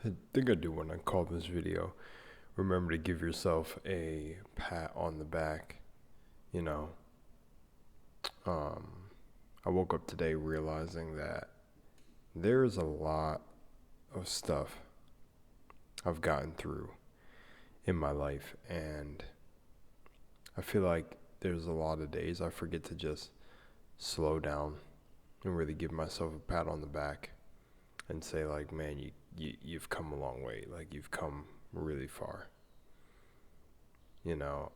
I think I do want to call this video. Remember to give yourself a pat on the back. You know, um, I woke up today realizing that there is a lot of stuff I've gotten through in my life, and I feel like there's a lot of days I forget to just slow down and really give myself a pat on the back and say, like, man, you've come a long way. Like, you've come really far. You know,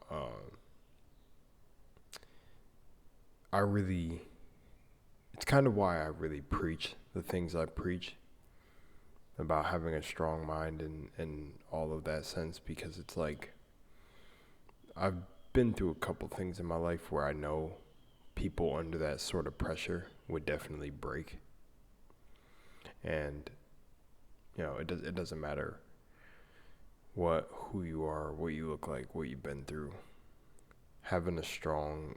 I really, it's kind of why I really preach the things I preach about having a strong mind and all of that sense, because it's like I've been through a couple things in my life where I know people under that sort of pressure would definitely break. And, it doesn't matter who you are, what you look like, what you've been through. Having a strong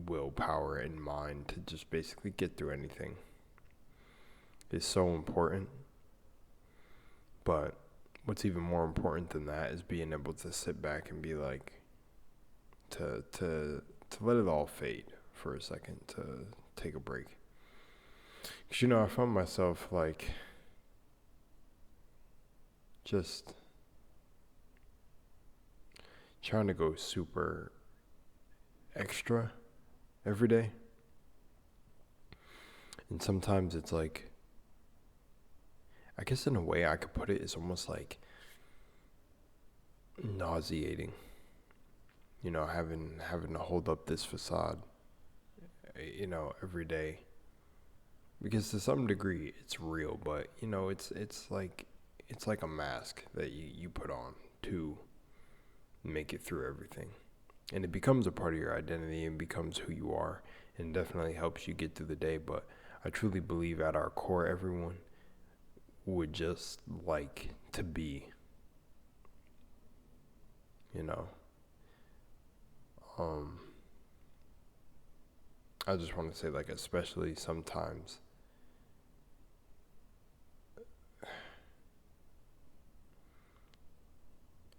willpower and mind to just basically get through anything is so important. But what's even more important than that is being able to sit back and be like, to let it all fade for a second, to take a break. Because, I found myself like just trying to go super extra every day. And sometimes it's like, I guess in a way I could put it, it's almost like nauseating. Having to hold up this facade, every day. Because to some degree it's real, but it's like a mask that you put on to make it through everything. And it becomes a part of your identity and becomes who you are, and definitely helps you get through the day. But I truly believe at our core everyone would just like to be, you know. I just want to say, like, especially sometimes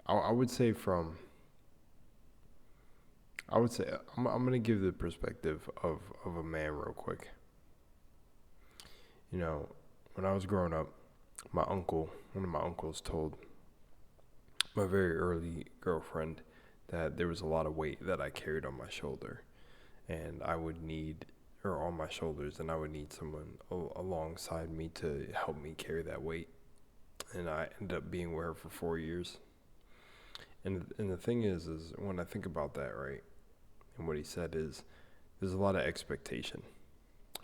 I would say I'm gonna give the perspective of a man real quick. When I was growing up, one of my uncles told my very early girlfriend that there was a lot of weight that I carried on my shoulder, and I would need, or on my shoulders, and I would need someone alongside me to help me carry that weight. And I ended up being with her for 4 years. And the thing is when I think about that, right, and what he said is, there's a lot of expectation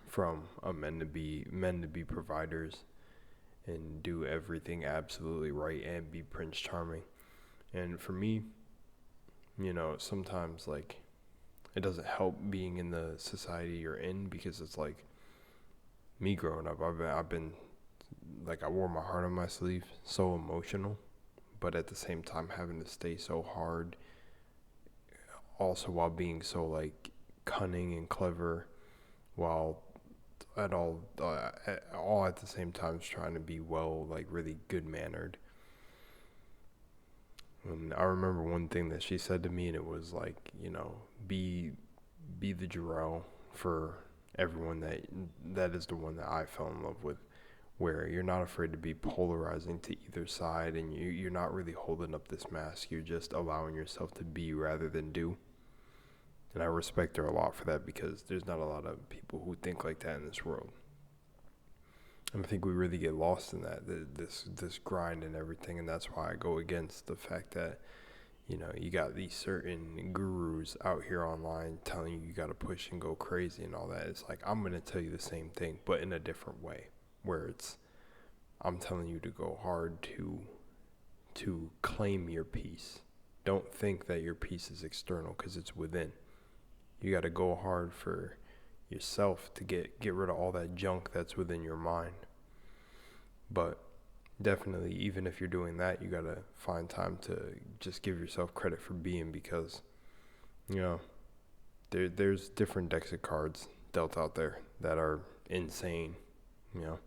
from men to be providers and do everything absolutely right and be Prince Charming. And for me, sometimes, like, it doesn't help being in the society you're in, because it's like me growing up, I've been like, I wore my heart on my sleeve, so emotional, but at the same time having to stay so hard, also while being so, like, cunning and clever, while all at the same time trying to be, well, like, really good mannered. And I remember one thing that she said to me, and it was like, be the Jarrell for everyone that is the one that I fell in love with, where you're not afraid to be polarizing to either side, and you're not really holding up this mask. You're just allowing yourself to be rather than do. And I respect her a lot for that, because there's not a lot of people who think like that in this world. And I think we really get lost in that, this grind and everything. And that's why I go against the fact that, you got these certain gurus out here online telling you got to push and go crazy and all that. It's like, I'm going to tell you the same thing, but in a different way, where I'm telling you to go hard to claim your peace. Don't think that your peace is external, because it's within. You got to go hard for yourself to get rid of all that junk that's within your mind. But definitely, even if you're doing that, you got to find time to just give yourself credit for being, because, there's different decks of cards dealt out there that are insane, you know.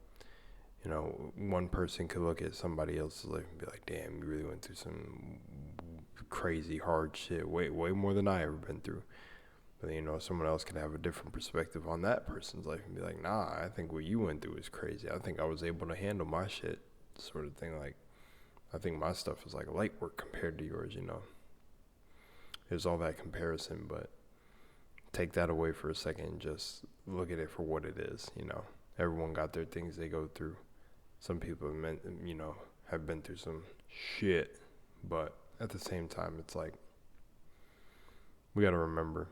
You know, one person could look at somebody else's life and be like, damn, you really went through some crazy hard shit, way more than I ever been through. But, you know, someone else could have a different perspective on that person's life and be like, nah, I think what you went through is crazy. I think I was able to handle my shit, sort of thing. Like, I think my stuff is like light work compared to yours, you know. There's all that comparison, but take that away for a second and just look at it for what it is, you know. Everyone got their things they go through. Some people have been through some shit, but at the same time, it's like, we got to remember,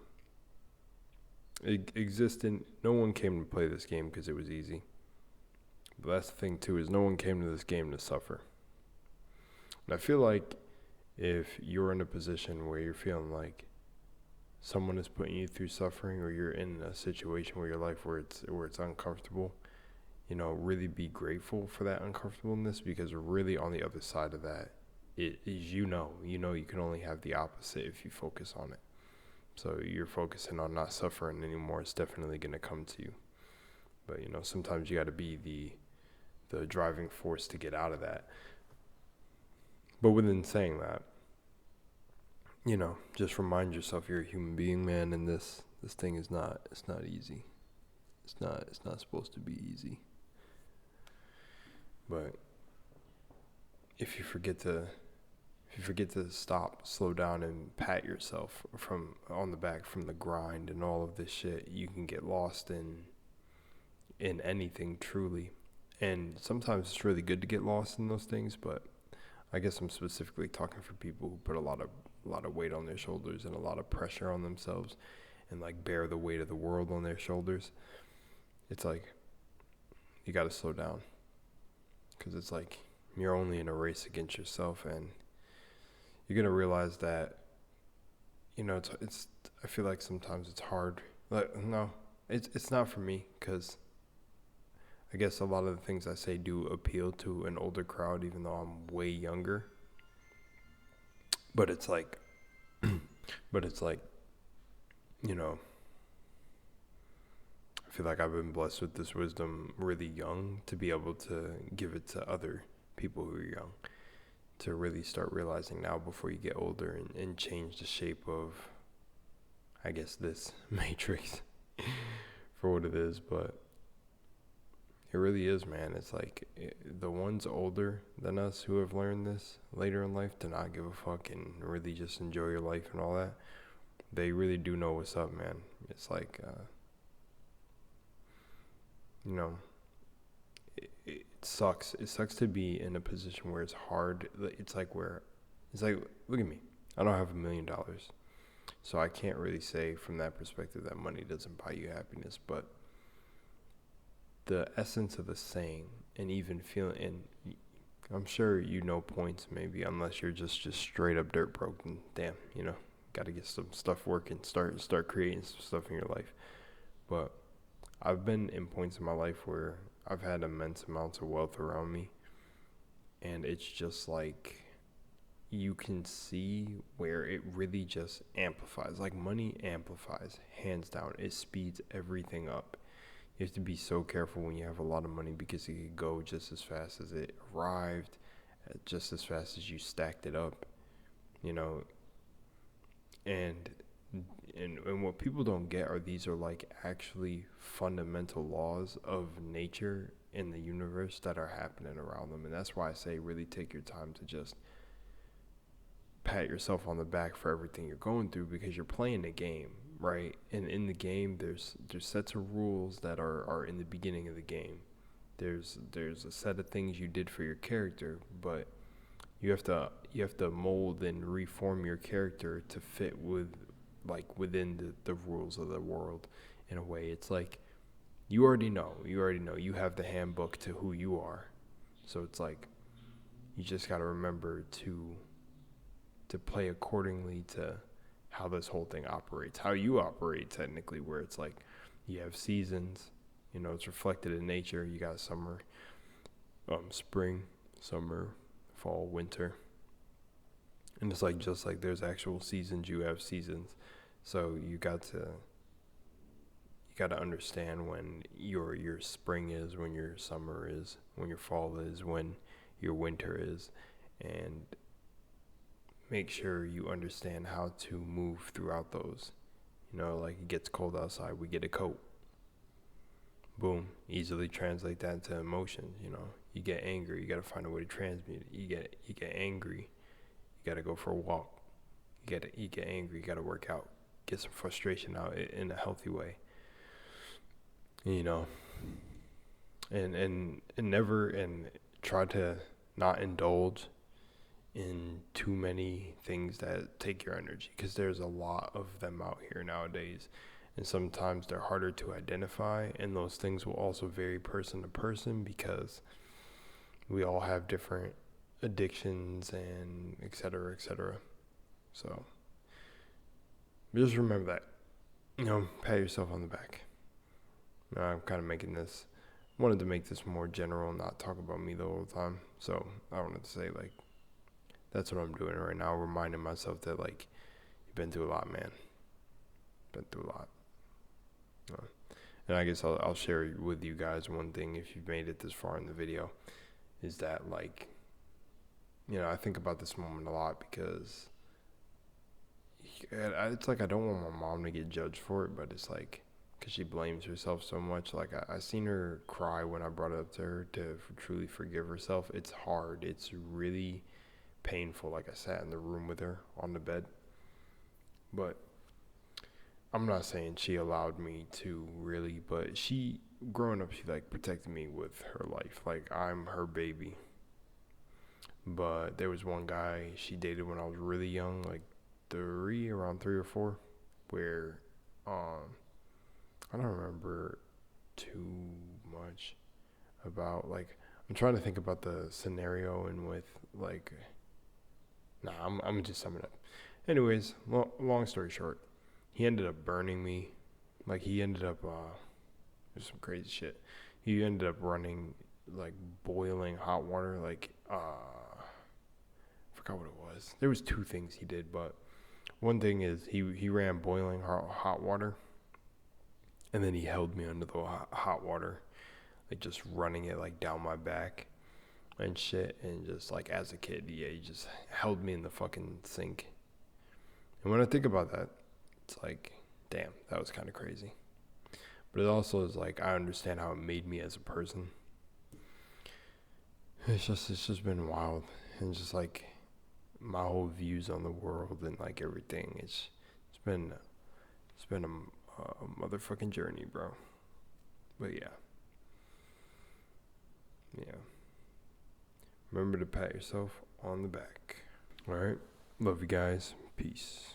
no one came to play this game because it was easy. But that's the thing too, is no one came to this game to suffer. And I feel like if you're in a position where you're feeling like someone is putting you through suffering, or you're in a situation where your life where it's uncomfortable, you know, really be grateful for that uncomfortableness, because really on the other side of that, it is, you know you can only have the opposite if you focus on it. So you're focusing on not suffering anymore, it's definitely going to come to you. But, you know, sometimes you got to be the driving force to get out of that. But within saying that, you know, just remind yourself you're a human being, man, and this thing it's not easy. It's not supposed to be easy. But if you forget to stop, slow down, and pat yourself from on the back from the grind and all of this shit, you can get lost in anything truly. And sometimes it's really good to get lost in those things, but I guess I'm specifically talking for people who put a lot of weight on their shoulders and a lot of pressure on themselves, and like bear the weight of the world on their shoulders. It's like, you got to slow down, because it's like you're only in a race against yourself, and you're going to realize that, you know, it's I feel like sometimes it's hard. Like, no, it's not for me, because I guess a lot of the things I say do appeal to an older crowd, even though I'm way younger. But it's like, you know, I feel like I've been blessed with this wisdom really young to be able to give it to other people who are young, to really start realizing now before you get older, and change the shape of, I guess, this matrix for what it is. But it really is, man. It's like the ones older than us who have learned this later in life to not give a fuck and really just enjoy your life and all that, they really do know what's up, man. It's like, you know, it sucks. It sucks to be in a position where it's hard. It's like, look at me. I don't have $1 million. So I can't really say from that perspective that money doesn't buy you happiness. But the essence of the saying, and even feeling, and I'm sure you know points maybe, unless you're just straight up dirt broke, and damn, you know, got to get some stuff working, start creating some stuff in your life. But I've been in points in my life where I've had immense amounts of wealth around me, and it's just like, you can see where it really just amplifies. Like, money amplifies, hands down. It speeds everything up. You have to be so careful when you have a lot of money, because it could go just as fast as it arrived, just as fast as you stacked it up, you know. And what people don't get are, these are like actually fundamental laws of nature in the universe that are happening around them. And that's why I say, really take your time to just pat yourself on the back for everything you're going through, because you're playing the game, right? And in the game, there's sets of rules that are in the beginning of the game. There's a set of things you did for your character, but you have to mold and reform your character to fit within the rules of the world. In a way, it's like, you already know you have the handbook to who you are. So it's like, you just got to remember to play accordingly to how this whole thing operates, how you operate technically, where it's like, you have seasons, you know, it's reflected in nature. You got summer, spring, summer, fall, winter. And it's like, just like there's actual seasons, you have seasons. So you got got to understand when your spring is, when your summer is, when your fall is, when your winter is, and make sure you understand how to move throughout those. Like it gets cold outside, we get a coat. Boom, easily translate that into emotions. You get angry, you got to find a way to transmute it. You get angry, you got to go for a walk. You get angry, you got to work out, get some frustration out in a healthy way. you know and try to not indulge in too many things that take your energy, because there's a lot of them out here nowadays, and sometimes they're harder to identify, and those things will also vary person to person, because we all have different addictions and et cetera, et cetera. So just remember that, pat yourself on the back. I'm kind of wanted to make this more general, not talk about me the whole time. So I wanted to say, like, that's what I'm doing right now, reminding myself that, like, you've been through a lot, man. Been through a lot. And I guess I'll share with you guys one thing, if you've made it this far in the video, is that, like, I think about this moment a lot, because it's like I don't want my mom to get judged for it, but it's like, because she blames herself so much. Like, I seen her cry when I brought it up to her to truly forgive herself. It's hard. It's really painful. Like, I sat in the room with her on the bed. But I'm not saying she allowed me to, really. But growing up, she, like, protected me with her life. Like, I'm her baby. But there was one guy she dated when I was really young, like around 3 or 4, where I don't remember too much about, like, I'm trying to think about the scenario, and with, like, I'm gonna just sum it up. Anyways, long story short, he ended up burning me. Like, he ended up, there's some crazy shit. He ended up running, like, boiling hot water, like, I forgot what it was. There was 2 things he did, but one thing is he ran boiling hot water, and then he held me under the hot water, like, just running it, like, down my back and shit. And just, like, as a kid, yeah, he just held me in the fucking sink. And when I think about that, it's like, damn, that was kind of crazy. But it also is like, I understand how it made me as a person. It's just been wild. And just, like, my whole views on the world and, like, everything. It's been a motherfucking journey, bro. But yeah. Remember to pat yourself on the back. All right. Love you guys. Peace.